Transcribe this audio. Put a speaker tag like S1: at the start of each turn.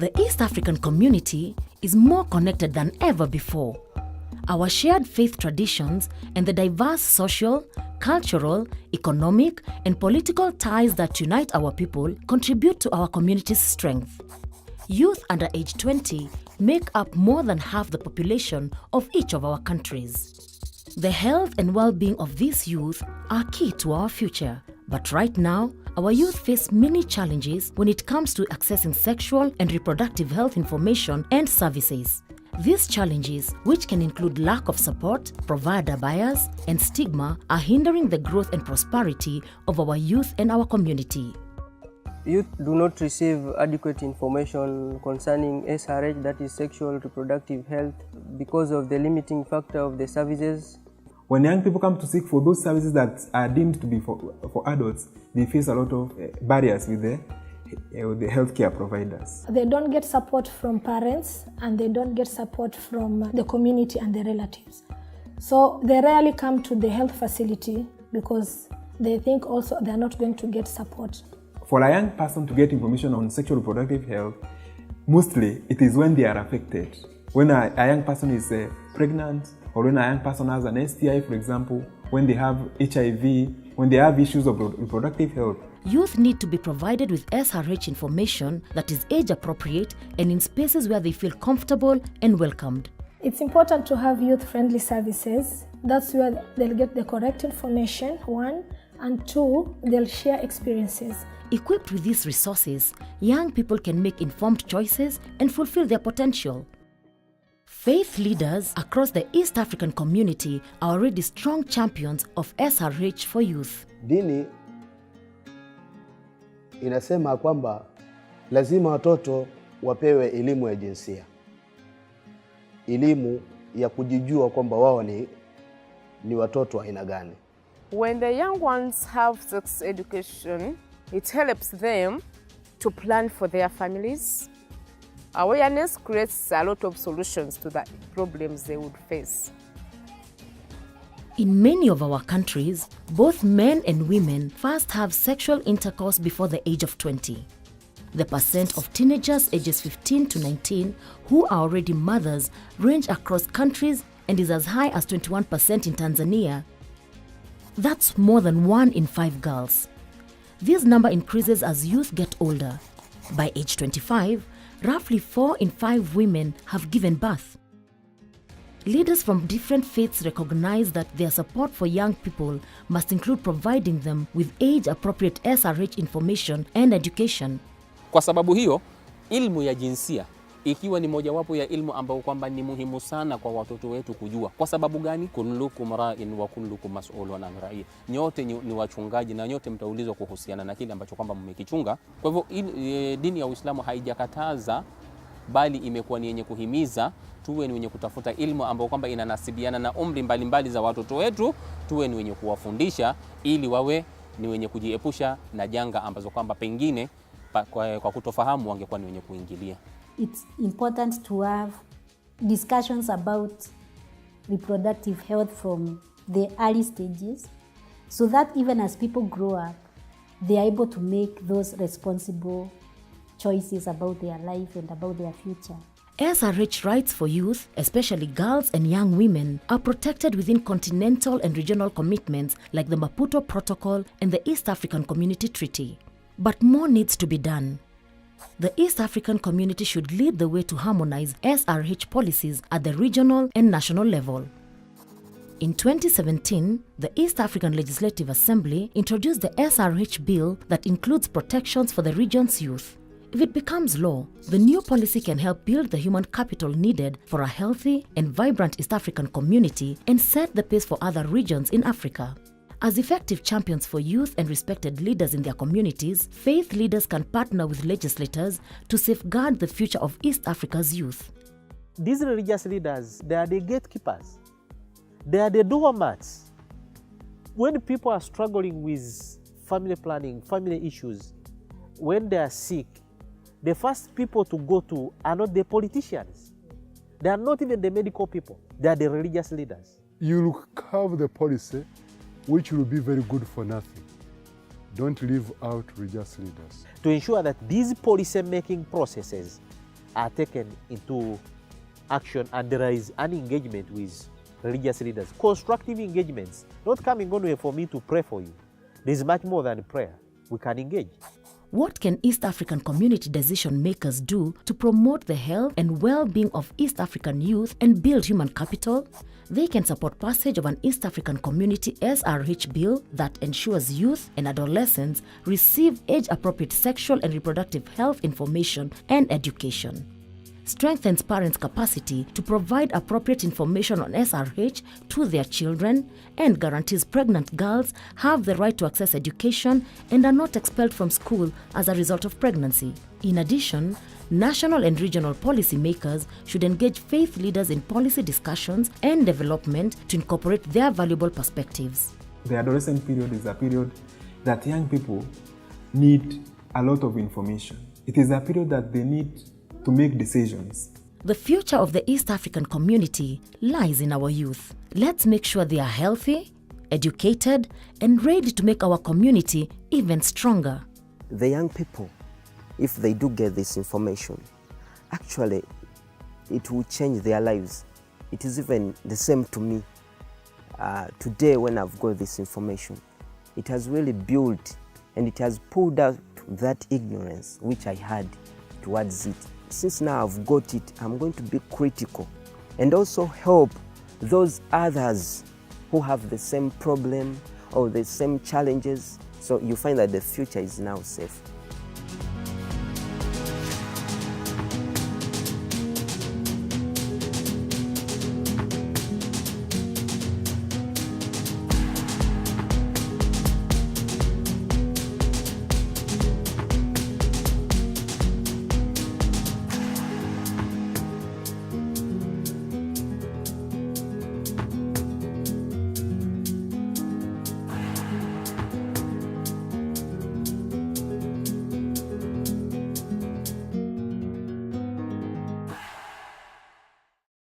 S1: The East African community is more connected than ever before. Our shared faith traditions and the diverse social, cultural, economic, and political ties that unite our people contribute to our community's strength. Youth under age 20 make up more than half the population of each of our countries. The health and well-being of these youth are key to our future. But right now, our youth face many challenges when it comes to accessing sexual and reproductive health information and services. These challenges, which can include lack of support, provider bias, and stigma, are hindering the growth and prosperity of our youth and our community.
S2: Youth do not receive adequate information concerning SRH, that is sexual reproductive health, because of the limiting factor of the services.
S3: When young people come to seek for those services that are deemed to be for adults, they face a lot of barriers with the healthcare providers.
S4: They don't get support from parents and they don't get support from the community and the relatives. So they rarely come to the health facility because they think also they're not going to get support.
S3: For a young person to get information on sexual reproductive health, mostly it is when they are affected. When a young person is pregnant, or when a young person has an STI, for example, when they have HIV, when they have issues of reproductive health.
S1: Youth need to be provided with SRH information that is age appropriate and in spaces where they feel comfortable and welcomed.
S4: It's important to have youth-friendly services. That's where they'll get the correct information, one, and two, they'll share experiences.
S1: Equipped with these resources, young people can make informed choices and fulfill their potential. Faith leaders across the East African community are already strong champions of SRH for youth.
S5: Dini inasema kwamba lazima watoto wapewe elimu ya jinsia. Elimu ya kujijua kwamba wao ni watoto wa aina gani.
S6: When the young ones have sex education, it helps them to plan for their families. Awareness creates a lot of solutions to the problems they would face.
S1: In many of our countries, both men and women first have sexual intercourse before the age of 20. The percent of teenagers ages 15 to 19 who are already mothers range across countries and is as high as 21% in Tanzania. That's more than 1 in 5 girls. This number increases as youth get older. By age 25, roughly 4 in 5 women have given birth. Leaders from different faiths recognize that their support for young people must include providing them with age-appropriate SRH information and education.
S7: Kwa sababu hiyo, ilmu ya jinsia ikiwa ni mojawapo ya ilmu ambayo kwamba ni muhimu sana kwa watoto wetu kujua. Kwa sababu gani? Kullukum ra'in wa kullukum mas'ulun an ra'i. Nyote ni wachungaji na nyote mtaulizwa kuhusiana na kile ambacho kwamba mmekichunga. Kwa hivyo dini ya Uislamu haijakataza, bali imekuwa ni yenye kuhimiza tuwe ni wenye kutafuta ilmu ambayo kwamba inanasibiana na umri mbalimbali za watoto wetu, tuwe ni wenye kuwafundisha ili wawe ni wenye kujiepusha na janga ambazo kwamba pengine kwa kutofahamu wangekuwa ni wenye kuingilia.
S8: It's important to have discussions about reproductive health from the early stages so that even as people grow up, they are able to make those responsible choices about their life and about their future.
S1: SRH rights for youth, especially girls and young women, are protected within continental and regional commitments like the Maputo Protocol and the East African Community Treaty. But more needs to be done. The East African community should lead the way to harmonize SRH policies at the regional and national level. In 2017, the East African Legislative Assembly introduced the SRH bill that includes protections for the region's youth. If it becomes law, the new policy can help build the human capital needed for a healthy and vibrant East African community and set the pace for other regions in Africa. As effective champions for youth and respected leaders in their communities, faith leaders can partner with legislators to safeguard the future of East Africa's youth.
S9: These religious leaders, they are the gatekeepers. They are the doormats. When people are struggling with family planning, family issues, when they are sick, the first people to go to are not the politicians. They are not even the medical people. They are the religious leaders.
S10: You will have the policy which will be very good for nothing. Don't leave out religious leaders.
S9: To ensure that these policy-making processes are taken into action and there is an engagement with religious leaders. Constructive engagements, not coming only for me to pray for you. There's much more than prayer. We can engage.
S1: What can East African community decision makers do to promote the health and well-being of East African youth and build human capital? They can support passage of an East African community SRH bill that ensures youth and adolescents receive age-appropriate sexual and reproductive health information and education. Strengthens parents' capacity to provide appropriate information on SRH to their children, and guarantees pregnant girls have the right to access education and are not expelled from school as a result of pregnancy. In addition, national and regional policymakers should engage faith leaders in policy discussions and development to incorporate their valuable perspectives.
S3: The adolescent period is a period that young people need a lot of information. It is a period that they need to make decisions.
S1: The future of the East African community lies in our youth. Let's make sure they are healthy, educated, and ready to make our community even stronger.
S11: The young people, if they do get this information, actually it will change their lives. It is even the same to me. Today when I've got this information, it has really built and it has pulled out that ignorance which I had towards it. Since now I've got it, I'm going to be critical and also help those others who have the same problem or the same challenges. So you find that the future is now safe.